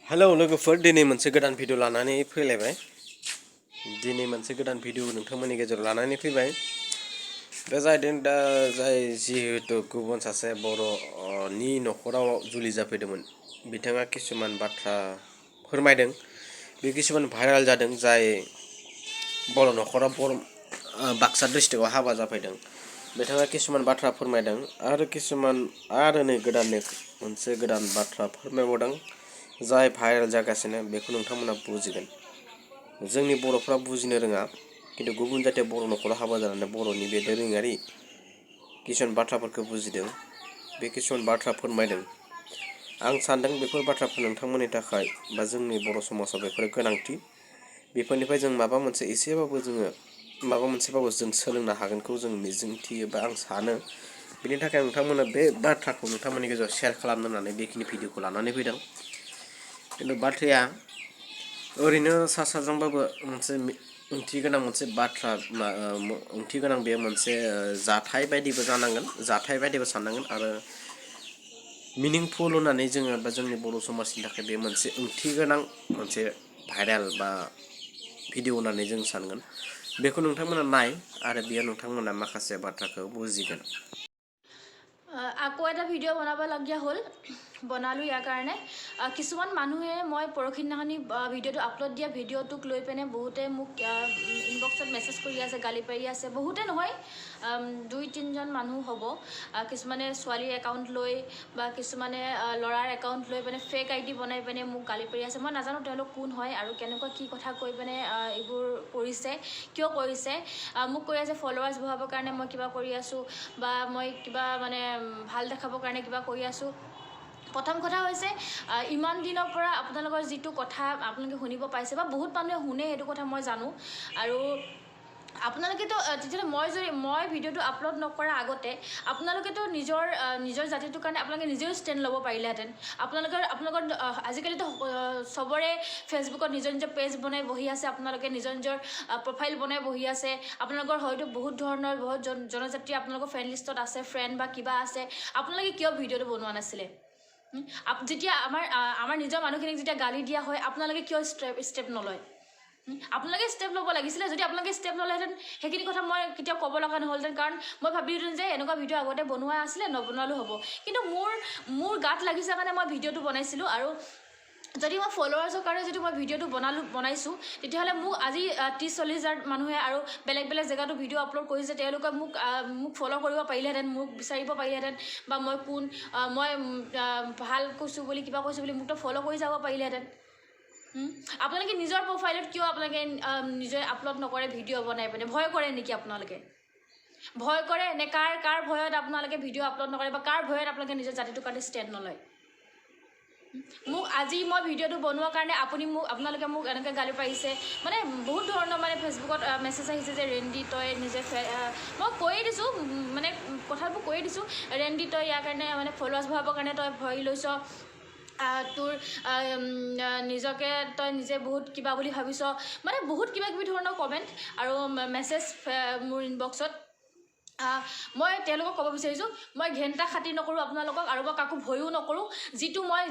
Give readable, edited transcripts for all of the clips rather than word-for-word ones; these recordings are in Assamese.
हेलौ लोगोफोर दिनै मोनसे गोदान भिडिअ लानानै फैलायबाय दिनै मोनसे गोदान भिडिअ नोंथांमोननि गेजेराव लानानै फैबाय बे जाहैदों दा जाय जिहेतु गुबुन सासे बर'नि न'खराव जुलि जाफैदोंमोन बिथाङा किसुमान बाथ्रा फोरमायदों बे किसुमान भाइराल जादों जाय बर' न'खराव बाक्सा डिस्ट्रिक्टआव हाबा जाफैदों बिथाङा किसुमान बाथ्रा फोरमायदों आरो किसुमान आरो नै गोदान मोनसे गोदान बाथ्रा फोरमायबावदों जाय भाइराल जागासिनो बेखौ नोंथांमोना बुजिगोन जोंनि बर'फ्रा बुजिनो रोङा किन्तु गुबुन जाथिया बर' न'खराव हाबा जानानै बर'नि बे दोरोङारि किसुमान बाथ्राफोरखौ बुजिदों बे किसुमान बाथ्रा फोरमायदों आं सान्दों बेफोर बाथ्राफोर नोंथांमोननि थाखाय बा जोंनि बर' समाजाव बेफोर गोनांथि बेफोरनिफ्राय जों माबा मोनसेबाबो जों सोलोंनो हागोनखौ जों मिजिंथियो बा आं सानो बेनि थाखाय नोंथांमोना बे बाथ्राखौ नोंथांमोननि गेजेराव शेयार खालामनो होननानै बेखिनि भिडिअखौ लानानै फैदों किन्तु बाथ्राया ओरैनो सा साज्रांबाबो मोनसे ओंथि गोनां मोनसे बाथ्रा ओंथि गोनां बे मोनसे जाथाय बायदिबो जानांगोन जाथाय बायदिबो साननांगोन आरो मिनिंफुल होननानै जोङो बा जोंनि बर' समाजनि थाखाय बे मोनसे ओंथि गोनां मोनसे भाइराल बा भिडिअ होननानै जों सानगोन बेखौ नोंथांमोना नाय आरो बेयाव नोंथांमोना माखासे बाथ्राखौ बुजिगोन আকৌ এটা ভিডিঅ' বনাবলগীয়া হ'ল বনালোঁ ইয়াৰ কাৰণে কিছুমান মানুহে মই পৰখিদিনাখনি ভিডিঅ'টো আপলোড দিয়া ভিডিঅ'টোক লৈ পিনে বহুতে মোক ইনবক্সত মেছেজ কৰি আছে গালি পাৰি আছে বহুতে নহয় 2-3জন মানুহ হ'ব কিছুমানে ছোৱালীৰ একাউণ্ট লৈ বা কিছুমানে ল'ৰাৰ একাউণ্ট লৈ পিনে ফেক আইডি বনাই পিনে মোক গালি পাৰি আছে মই নাজানো তেওঁলোক কোন হয় আৰু কেনেকুৱা কি কথা কৈ পিনে এইবোৰ কৰিছে কিয় কৰিছে মোক কৈ আছে ফলোৱাৰ্ছ বঢ়াবৰ কাৰণে মই কিবা কৰি আছোঁ বা মই কিবা মানে ভাল দেখাবৰ কাৰণে কিবা কৰি আছোঁ প্ৰথম কথা হৈছে ইমান দিনৰ পৰা আপোনালোকৰ যিটো কথা আপোনালোকে শুনিব পাইছে বা বহুত মানুহে শুনে সেইটো কথা মই জানো আৰু আপোনালোকেতো তেতিয়াহ'লে মই ভিডিঅ'টো আপলোড নকৰাৰ আগতে আপোনালোকেতো নিজৰ জাতিটোৰ কাৰণে আপোনালোকে নিজেও ষ্টেণ্ড ল'ব পাৰিলেহেঁতেন আপোনালোকৰ আজিকালিতো চবৰে ফেচবুকত নিজৰ পেজ বনাই বহি আছে আপোনালোকে নিজৰ প্ৰফাইল বনাই বহি আছে আপোনালোকৰ হয়তো বহুত ধৰণৰ বহুত জনজাতি আপোনালোকৰ ফ্ৰেণ্ড লিষ্টত আছে ফ্ৰেণ্ড বা কিবা আছে আপোনালোকে কিয় ভিডিঅ'টো বনোৱা নাছিলে যেতিয়া আমাৰ নিজৰ মানুহখিনিক যেতিয়া গালি দিয়া হয় আপোনালোকে কিয় ষ্টেপ নলয় আপোনালোকে ষ্টেপ ল'ব লাগিছিলে যদি আপোনালোকে ষ্টেপ ল'লেহেঁতেন সেইখিনি কথা মই কেতিয়াও ক'ব লগা নহ'লহেঁতেন কাৰণ মই ভাবিলোঁহেঁতেন যে এনেকুৱা ভিডিঅ' আগতে বনোৱা আছিলে নবনালেও হ'ব কিন্তু মোৰ গাত লাগিছে কাৰণে মই ভিডিঅ'টো বনাইছিলোঁ আৰু যদি মই ফলোৱাৰ্ছৰ কাৰণে যদি মই ভিডিঅ'টো বনাইছোঁ তেতিয়াহ'লে মোক আজি 30-40 হাজাৰ মানুহে আৰু বেলেগ বেলেগ জেগাতো ভিডিঅ' আপলোড কৰিছে তেওঁলোকে মোক ফ'ল' কৰিব পাৰিলেহেঁতেন মোক বিচাৰিব পাৰিলেহেঁতেন বা মই মই ভাল কৈছোঁ বুলি কিবা কৈছোঁ বুলি মোকতো ফ'ল' কৰি যাব পাৰিলেহেঁতেন আপোনালোকে নিজৰ প্ৰফাইলত কিয় আপোনালোকে নিজে আপলোড নকৰে ভিডিঅ' বনাই পিনে ভয় কৰে নেকি আপোনালোকে ভয় কৰে নে কাৰ ভয়ত আপোনালোকে ভিডিঅ' আপলোড নকৰে বা কাৰ ভয়ত আপোনালোকে নিজৰ জাতিটোৰ কাৰণে ষ্টেণ্ড নলয় মোক আজি মই ভিডিঅ'টো বনোৱাৰ কাৰণে আপোনালোকে মোক এনেকৈ গালি পাৰিছে মানে বহুত ধৰণৰ মানে ফেচবুকত মেছেজ আহিছে যে ৰেণ্ডি তই নিজে মই কৈয়ে দিছোঁ মানে কথাবোৰ কৈয়ে দিছোঁ ৰেণ্ডি তই ইয়াৰ কাৰণে মানে ফলোৱাৰ্ছ বঢ়াবৰ কাৰণে তই ভয় লৈছ তোৰ নিজকে তই নিজে বহুত কিবা বুলি ভাবিছ মানে বহুত কিবা কিবি ধৰণৰ কমেণ্ট আৰু মেছেজ মোৰ ইনবক্সত মই তেওঁলোকক ক'ব বিচাৰিছোঁ মই ঘেণ্টা খাতি নকৰোঁ আপোনালোকক আৰু মই কাকো ভয়ো নকৰোঁ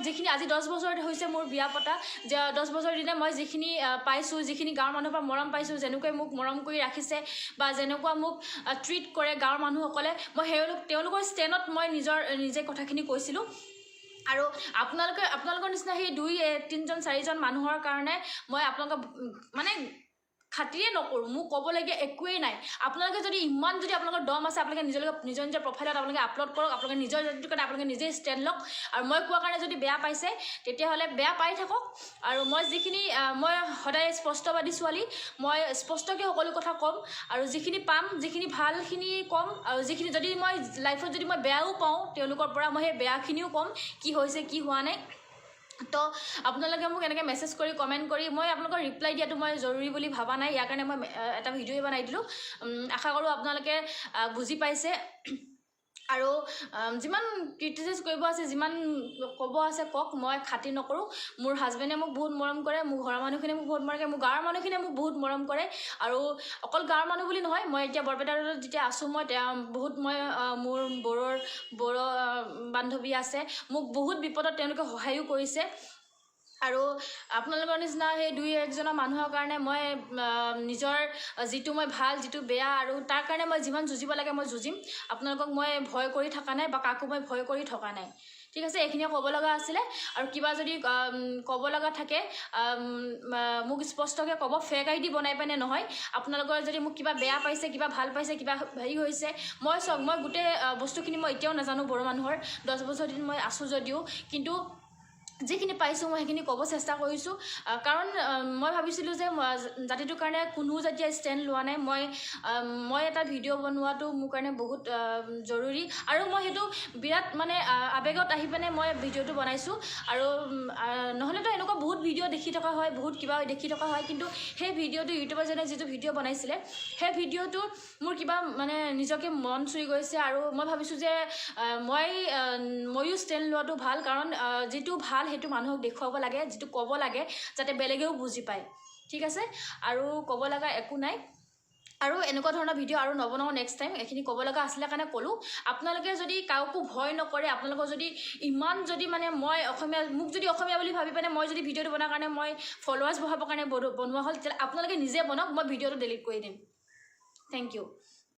যিখিনি আজি 10 বছৰ হৈছে মোৰ বিয়া পতা যে 10 বছৰ দিনে মই যিখিনি পাইছোঁ যিখিনি গাঁৱৰ মানুহৰ পৰা মৰম পাইছোঁ যেনেকৈ মোক মৰম কৰি ৰাখিছে বা যেনেকুৱা মোক ট্ৰিট কৰে গাঁৱৰ মানুহসকলে মই তেওঁলোকৰ ষ্টেণ্ডত মই নিজে কথাখিনি কৈছিলোঁ আৰু আপোনালোকৰ নিচিনা সেই 2-3-4জন মানুহৰ কাৰণে মই আপোনালোকক মানে খাতিয়ে নকৰোঁ মোক ক'বলগীয়া একোৱেই নাই আপোনালোকে যদি আপোনালোকৰ দম আছে আপোনালোকে নিজৰ প্ৰফাইলত আপোনালোকে আপলোড কৰক আপোনালোকে নিজৰ জাতিটোৰ কাৰণে আপোনালোকে নিজেই ষ্টেণ্ড লওক আৰু মই কোৱাৰ কাৰণে যদি বেয়া পাইছে তেতিয়াহ'লে বেয়া পাই থাকক আৰু মই সদায় স্পষ্টবাদী ছোৱালী মই স্পষ্টকৈ সকলো কথা ক'ম আৰু যিখিনি পাম যিখিনি ভালখিনি ক'ম আৰু যিখিনি যদি মই লাইফত যদি মই বেয়াও পাওঁ তেওঁলোকৰ পৰা মই সেই বেয়াখিনিও ক'ম কি হৈছে কি হোৱা নাই তো আপোনালোকে মোক এনেকৈ মেছেজ কৰি কমেণ্ট কৰি মই আপোনালোকৰ ৰিপ্লাই দিয়াটো মই জৰুৰী বুলি ভাবা নাই ইয়াৰ কাৰণে মই এটা ভিডিঅ'ই বনাই দিলোঁ আশা কৰোঁ আপোনালোকে বুজি পাইছে আৰু যিমান ক্ৰিটিচাইজ কৰিব আছে যিমান ক'ব আছে কওক মই খাতি নকৰোঁ মোৰ হাজবেণ্ডে মোক বহুত মৰম কৰে মোৰ ঘৰৰ মানুহখিনিয়ে মোক বহুত মৰম কৰে মোৰ গাঁৱৰ মানুহখিনিয়ে মোক বহুত মৰম কৰে আৰু অকল গাঁৱৰ মানুহ বুলি নহয় মই এতিয়া বৰপেটাত যেতিয়া আছোঁ মই মোৰ বড়ো বান্ধৱী আছে মোক বহুত বিপদত তেওঁলোকে সহায়ো কৰিছে আৰু আপোনালোকৰ নিচিনা সেই দুই একজনৰ মানুহৰ কাৰণে মই নিজৰ যিটো মই ভাল যিটো বেয়া আৰু তাৰ কাৰণে মই যিমান যুঁজিব লাগে মই যুঁজিম। আপোনালোকক মই ভয় কৰি থকা নাই বা কাকো মই ভয় কৰি থকা নাই। ঠিক আছে, এইখিনিয়ে ক'ব লগা আছিলে। আৰু কিবা যদি ক'ব লগা থাকে মোক স্পষ্টকৈ ক'ব, ফেক আইডি বনাই পেনে নহয়। আপোনালোকৰ যদি মোক কিবা বেয়া পাইছে, কিবা ভাল পাইছে, কিবা হেৰি হৈছে, মই চাওক মই গোটেই বস্তুখিনি মই এতিয়াও নাজানো বড়ো মানুহৰ। 10 বছৰ দিন মই আছোঁ যদিও, কিন্তু যিখিনি পাইছোঁ মই সেইখিনি ক'ব চেষ্টা কৰিছোঁ। কাৰণ মই ভাবিছিলোঁ যে জাতিটোৰ কাৰণে কোনো যেতিয়া ষ্টেণ্ড লোৱা নাই, মই এটা ভিডিঅ' বনোৱাটো মোৰ কাৰণে বহুত জৰুৰী। আৰু মই সেইটো বিৰাট মানে আৱেগত আহি পিনে মই ভিডিঅ'টো বনাইছোঁ। আৰু নহ'লেতো এনেকুৱা বহুত ভিডিঅ' দেখি থকা হয়, বহুত কিবা দেখি থকা হয়, কিন্তু সেই ভিডিঅ'টো ইউটিউবাৰজনে যিটো ভিডিঅ' বনাইছিলে, সেই ভিডিঅ'টো মোৰ কিবা মানে নিজকে মন চুই গৈছে। আৰু মই ভাবিছোঁ যে ময়ো ষ্টেণ্ড লোৱাটো ভাল, কাৰণ যিটো ভাল সেইটো মানুহক দেখুৱাব লাগে, যিটো ক'ব লাগে যাতে বেলেগেও বুজি পায়। ঠিক আছে, আৰু ক'ব লগা একো নাই। আৰু এনেকুৱা ধৰণৰ ভিডিঅ' আৰু নবনাওঁ নেক্সট টাইম। এইখিনি ক'ব লগা আছিলে কাৰণে ক'লোঁ। আপোনালোকে যদি কাকো ভয় নকৰে, আপোনালোকৰ যদি ইমান যদি মানে মোক যদি অসমীয়া বুলি ভাবি পিনে মই যদি ভিডিঅ'টো বনোৱাৰ কাৰণে মই ফলোৱাৰ্ছ বঢ়াবৰ কাৰণে বনোৱা হ'ল, তেতিয়াহ'লে আপোনালোকে নিজে বনাওক, মই ভিডিঅ'টো ডিলিট কৰি দিম। Thank U.